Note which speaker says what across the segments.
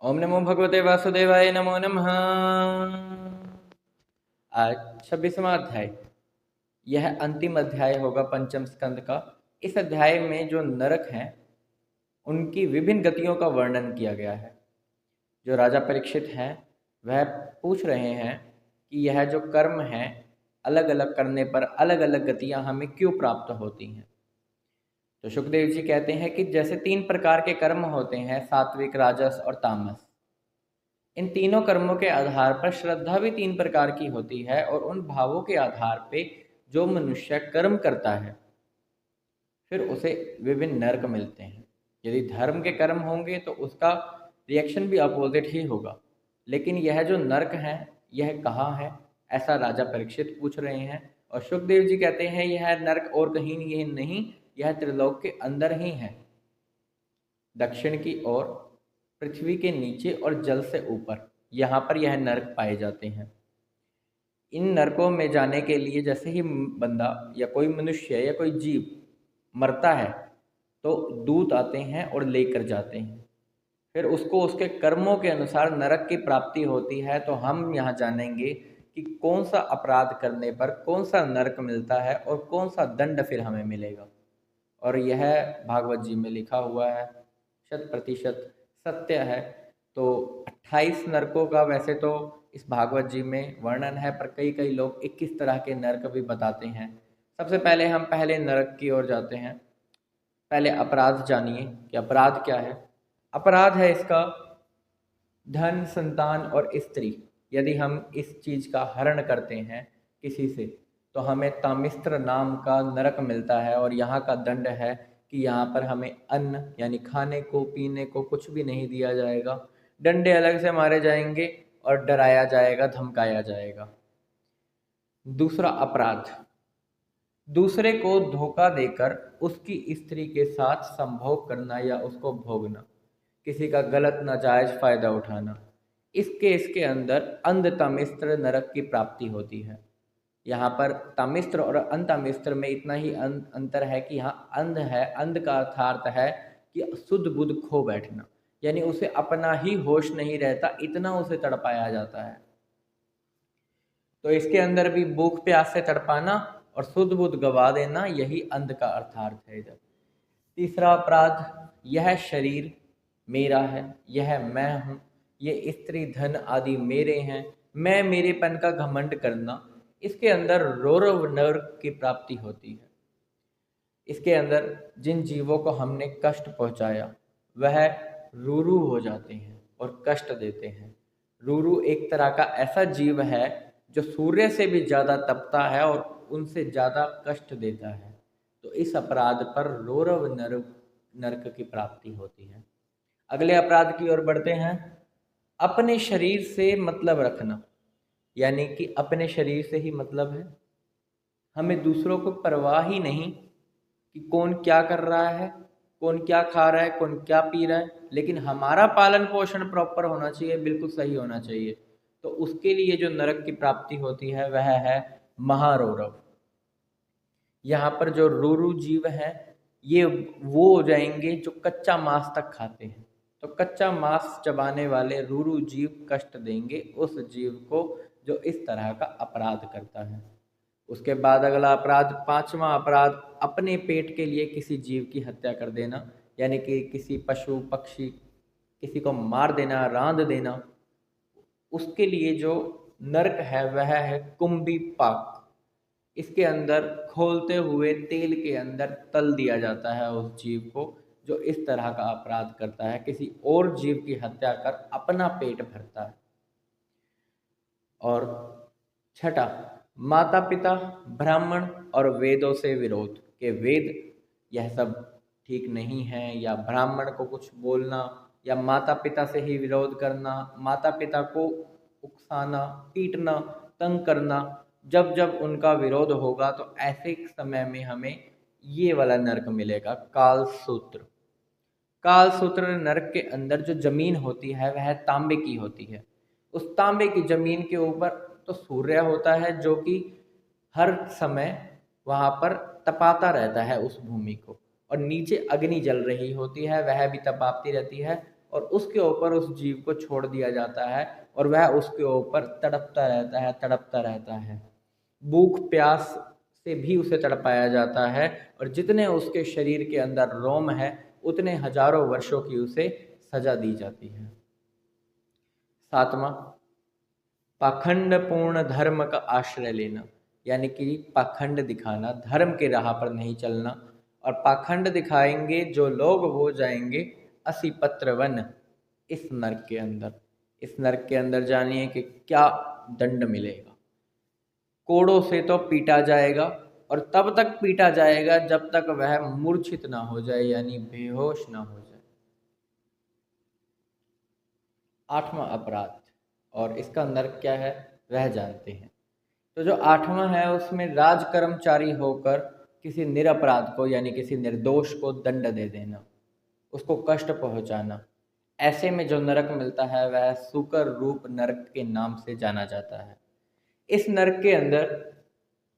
Speaker 1: ओम नमो भगवते वासुदेवाय नमो नमः। आज 26वां अध्याय। यह अंतिम अध्याय होगा पंचम स्कंद का। इस अध्याय में जो नरक हैं उनकी विभिन्न गतियों का वर्णन किया गया है। जो राजा परीक्षित हैं वह पूछ रहे हैं कि यह जो कर्म है अलग अलग करने पर अलग अलग गतियां हमें क्यों प्राप्त होती हैं। तो सुखदेव जी कहते हैं कि जैसे 3 प्रकार के कर्म होते हैं, सात्विक, राजस और तामस। इन तीनों कर्मों के आधार पर श्रद्धा भी 3 प्रकार की होती है और उन भावों के आधार पे जो मनुष्य कर्म करता है फिर उसे विभिन्न नरक मिलते हैं। यदि धर्म के कर्म होंगे तो उसका रिएक्शन भी अपोजिट ही होगा। लेकिन यह जो नरक है यह कहाँ है, ऐसा राजा परीक्षित पूछ रहे हैं। और सुखदेव जी कहते हैं यह नरक और कहीं नहीं, यह त्रिलोक के अंदर ही है, दक्षिण की ओर, पृथ्वी के नीचे और जल से ऊपर। यहाँ पर यह नरक पाए जाते हैं। इन नरकों में जाने के लिए जैसे ही बंदा या कोई मनुष्य या कोई जीव मरता है तो दूत आते हैं और लेकर जाते हैं। फिर उसको उसके कर्मों के अनुसार नरक की प्राप्ति होती है। तो हम यहाँ जानेंगे कि कौन सा अपराध करने पर कौन सा नरक मिलता है और कौन सा दंड फिर हमें मिलेगा। और यह भागवत जी में लिखा हुआ है, 100% सत्य है। तो 28 नरकों का वैसे तो इस भागवत जी में वर्णन है, पर कई कई लोग 21 तरह के नरक भी बताते हैं। सबसे पहले हम पहले नरक की ओर जाते हैं। पहले अपराध जानिए कि अपराध क्या है। अपराध है इसका धन, संतान और स्त्री। यदि हम इस चीज़ का हरण करते हैं किसी से तो हमें तामिस्त्र नाम का नरक मिलता है। और यहाँ का दंड है कि यहाँ पर हमें अन्न यानी खाने को पीने को कुछ भी नहीं दिया जाएगा। डंडे अलग से मारे जाएंगे और डराया जाएगा, धमकाया जाएगा। दूसरा अपराध, दूसरे को धोखा देकर उसकी स्त्री के साथ संभोग करना या उसको भोगना, किसी का गलत नाजायज फायदा उठाना। इस केस के अंदर अंध तामिस्त्र नरक की प्राप्ति होती है। यहाँ पर तामिस्त्र और अंतामिस्त्र में इतना ही अंतर है कि यहाँ अंध है। अंध का अर्थात है कि शुद्ध बुद्ध खो बैठना, यानी उसे अपना ही होश नहीं रहता, इतना उसे तड़पाया जाता है। तो इसके अंदर भी भूख प्यास से तड़पाना और शुद्ध बुद्ध गवा देना, यही अंध का अर्थार्थ है इधर। तीसरा अपराध, यह शरीर मेरा है, यह मैं हूँ, ये स्त्री धन आदि मेरे हैं, मैं मेरेपन का घमंड करना। इसके अंदर रौरव नरक की प्राप्ति होती है। इसके अंदर जिन जीवों को हमने कष्ट पहुंचाया वह रूरू हो जाते हैं और कष्ट देते हैं। रूरू एक तरह का ऐसा जीव है जो सूर्य से भी ज़्यादा तपता है और उनसे ज़्यादा कष्ट देता है। तो इस अपराध पर रौरव नरक नरक की प्राप्ति होती है। अगले अपराध की ओर बढ़ते हैं। अपने शरीर से मतलब रखना, यानी कि अपने शरीर से ही मतलब है, हमें दूसरों को परवाह ही नहीं कि कौन क्या कर रहा है, कौन क्या खा रहा है, कौन क्या पी रहा है, लेकिन हमारा पालन पोषण प्रॉपर होना चाहिए, बिल्कुल सही होना चाहिए। तो उसके लिए जो नरक की प्राप्ति होती है वह है महारौरव। यहाँ पर जो रूरू जीव हैं ये वो हो जाएंगे जो कच्चा मांस तक खाते हैं। तो कच्चा मांस चबाने वाले रूरू जीव कष्ट देंगे उस जीव को जो इस तरह का अपराध करता है। उसके बाद अगला अपराध, 5वां अपराध, अपने पेट के लिए किसी जीव की हत्या कर देना, यानी कि किसी पशु पक्षी किसी को मार देना, रांध देना। उसके लिए जो नरक है वह है कुंभी पाक। इसके अंदर खोलते हुए तेल के अंदर तल दिया जाता है उस जीव को जो इस तरह का अपराध करता है, किसी और जीव की हत्या कर अपना पेट भरता है। और छठा, माता पिता, ब्राह्मण और वेदों से विरोध, के वेद यह सब ठीक नहीं है, या ब्राह्मण को कुछ बोलना, या माता पिता से ही विरोध करना, माता पिता को उकसाना, पीटना, तंग करना। जब जब उनका विरोध होगा तो ऐसे समय में हमें ये वाला नरक मिलेगा, काल सूत्र। काल सूत्र नरक के अंदर जो जमीन होती है वह तांबे की होती है। उस तांबे की जमीन के ऊपर तो सूर्य होता है जो कि हर समय वहां पर तपाता रहता है उस भूमि को, और नीचे अग्नि जल रही होती है, वह भी तपाती रहती है। और उसके ऊपर उस जीव को छोड़ दिया जाता है और वह उसके ऊपर तड़पता रहता है। भूख प्यास से भी उसे तड़पाया जाता है और जितने उसके शरीर के अंदर रोम है उतने हजारों वर्षों की उसे सजा दी जाती है। सातवां, पाखंड पूर्ण धर्म का आश्रय लेना, यानी कि पाखंड दिखाना, धर्म के राह पर नहीं चलना। और पाखंड दिखाएंगे जो लोग वो जाएंगे असी पत्र वन, इस नरक के अंदर। इस नरक के अंदर जानिए कि क्या दंड मिलेगा। कोड़ों से तो पीटा जाएगा और तब तक पीटा जाएगा जब तक वह मूर्छित ना हो जाए, यानी बेहोश ना हो जाए। आठवां अपराध, और इसका नरक क्या है वह जानते हैं। तो जो आठवां है उसमें राज कर्मचारी होकर किसी निरपराध को यानी किसी निर्दोष को दंड दे देना, उसको कष्ट पहुंचाना। ऐसे में जो नरक मिलता है वह सूकर रूप नरक के नाम से जाना जाता है। इस नरक के अंदर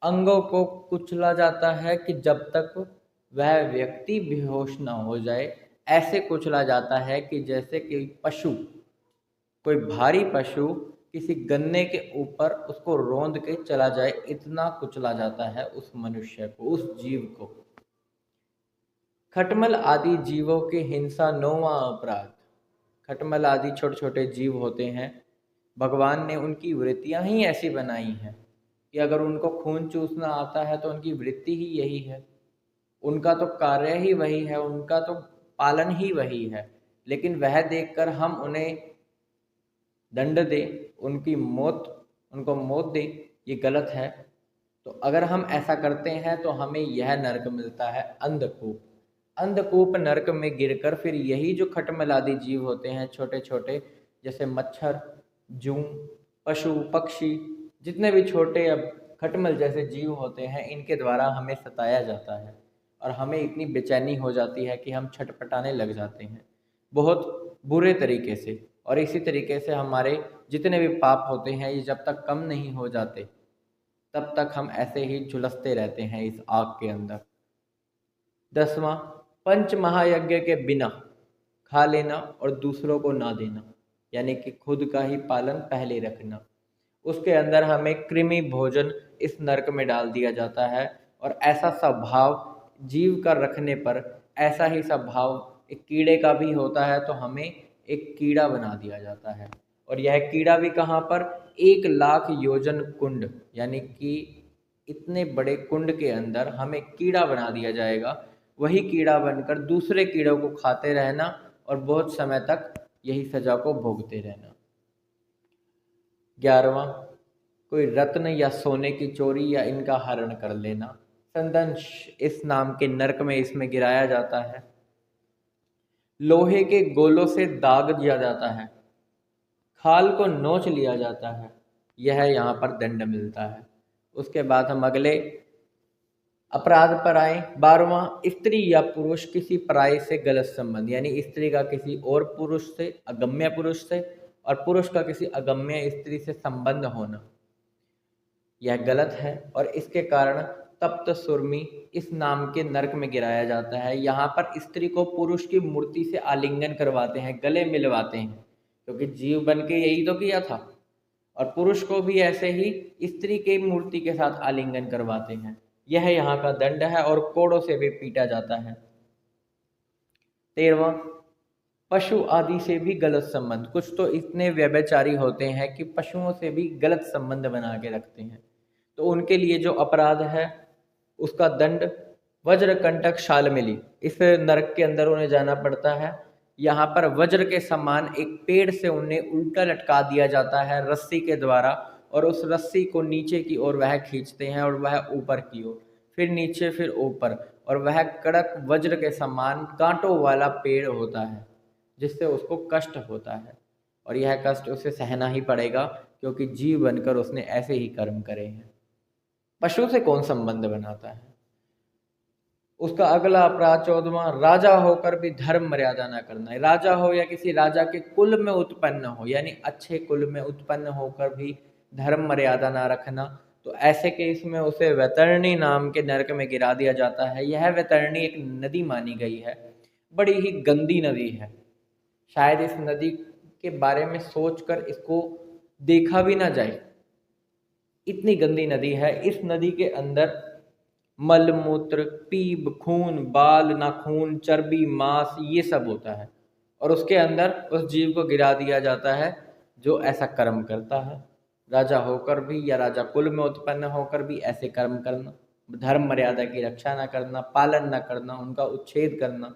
Speaker 1: अंगों को कुचला जाता है कि जब तक वह व्यक्ति बेहोश ना हो जाए। ऐसे कुचला जाता है कि जैसे कि पशु, कोई भारी पशु किसी गन्ने के ऊपर उसको रौंद के चला जाए, इतना कुचला जाता है उस मनुष्य को, उस जीव को। खटमल आदि जीवों की हिंसा नौवां अपराध। खटमल आदि छोटे छोटे जीव होते हैं, भगवान ने उनकी वृत्तियां ही ऐसी बनाई हैं कि अगर उनको खून चूसना आता है तो उनकी वृत्ति ही यही है, उनका तो कार्य ही वही है, उनका तो पालन ही वही है। लेकिन वह देखकर हम उन्हें दंड दे, उनको मौत दे, ये गलत है। तो अगर हम ऐसा करते हैं तो हमें यह नरक मिलता है अंधकूप। अंधकूप नरक में गिरकर फिर यही जो खटमल आदि जीव होते हैं छोटे छोटे, जैसे मच्छर, जूं, पशु पक्षी, जितने भी छोटे अब खटमल जैसे जीव होते हैं, इनके द्वारा हमें सताया जाता है और हमें इतनी बेचैनी हो जाती है कि हम छटपटाने लग जाते हैं बहुत बुरे तरीके से। और इसी तरीके से हमारे जितने भी पाप होते हैं ये जब तक कम नहीं हो जाते तब तक हम ऐसे ही झुलसते रहते हैं इस आग के अंदर। 10वां, पंच महायज्ञ के बिना खा लेना और दूसरों को ना देना, यानी कि खुद का ही पालन पहले रखना। उसके अंदर हमें कृमि भोजन इस नरक में डाल दिया जाता है और ऐसा स्वभाव जीव का रखने पर ऐसा ही स्वभाव एक कीड़े का भी होता है, तो हमें एक कीड़ा बना दिया जाता है। और यह कीड़ा भी कहाँ पर, 1,00,000 योजन कुंड, यानी कि इतने बड़े कुंड के अंदर हमें कीड़ा बना दिया जाएगा। वही कीड़ा बनकर दूसरे कीड़ों को खाते रहना और बहुत समय तक यही सजा को भोगते रहना। 11वां, कोई रत्न या सोने की चोरी या इनका हरण कर लेना। संदंश इस नाम के नरक में इसमें गिराया जाता है। लोहे के गोलों से दाग दिया जाता है, खाल को नोच लिया जाता है, यह यहाँ पर दंड मिलता है। उसके बाद हम अगले अपराध पर आए। 12वां, स्त्री या पुरुष किसी पराये से गलत संबंध, यानी स्त्री का किसी और पुरुष से, अगम्य पुरुष से, और पुरुष का किसी अगम्य स्त्री से संबंध होना, यह गलत है और इसके कारण तप्त सुरमी इस नाम के नरक में गिराया जाता है। यहाँ पर स्त्री को पुरुष की मूर्ति से आलिंगन करवाते हैं, गले मिलवाते हैं, क्योंकि जीव बन के यही तो किया था। और पुरुष को भी ऐसे ही स्त्री की मूर्ति के साथ आलिंगन करवाते हैं, यह यहाँ का दंड है और कोड़ों से भी पीटा जाता है। 13वां, पशु आदि से भी गलत संबंध। कुछ तो इतने व्यभिचारी होते हैं कि पशुओं से भी गलत संबंध बना के रखते हैं, तो उनके लिए जो अपराध है उसका दंड वज्रकंटक शालमिली, इस नरक के अंदर उन्हें जाना पड़ता है। यहाँ पर वज्र के समान एक पेड़ से उन्हें उल्टा लटका दिया जाता है रस्सी के द्वारा, और उस रस्सी को नीचे की ओर वह खींचते हैं और वह ऊपर की ओर, फिर नीचे, फिर ऊपर, और वह कड़क वज्र के समान कांटों वाला पेड़ होता है जिससे उसको कष्ट होता है, और यह कष्ट उसे सहना ही पड़ेगा क्योंकि जीव बनकर उसने ऐसे ही कर्म करे हैं। पशु से कौन संबंध बनाता है? उसका अगला अपराध 14वां, राजा होकर भी धर्म मर्यादा ना करना। राजा हो या किसी राजा के कुल में उत्पन्न हो, यानी अच्छे कुल में उत्पन्न होकर भी धर्म मर्यादा ना रखना, तो ऐसे केस में उसे वैतरणी नाम के नरक में गिरा दिया जाता है। यह वैतरणी एक नदी मानी गई है, बड़ी ही गंदी नदी है, शायद इस नदी के बारे में सोचकर इसको देखा भी ना जाए, इतनी गंदी नदी है। इस नदी के अंदर मल मूत्र, पीप, खून, बाल, नाखून, चर्बी, मांस ये सब होता है, और उसके अंदर उस जीव को गिरा दिया जाता है जो ऐसा कर्म करता है। राजा होकर भी या राजा कुल में उत्पन्न होकर भी ऐसे कर्म करना, धर्म मर्यादा की रक्षा न करना, पालन न करना, उनका उच्छेद करना,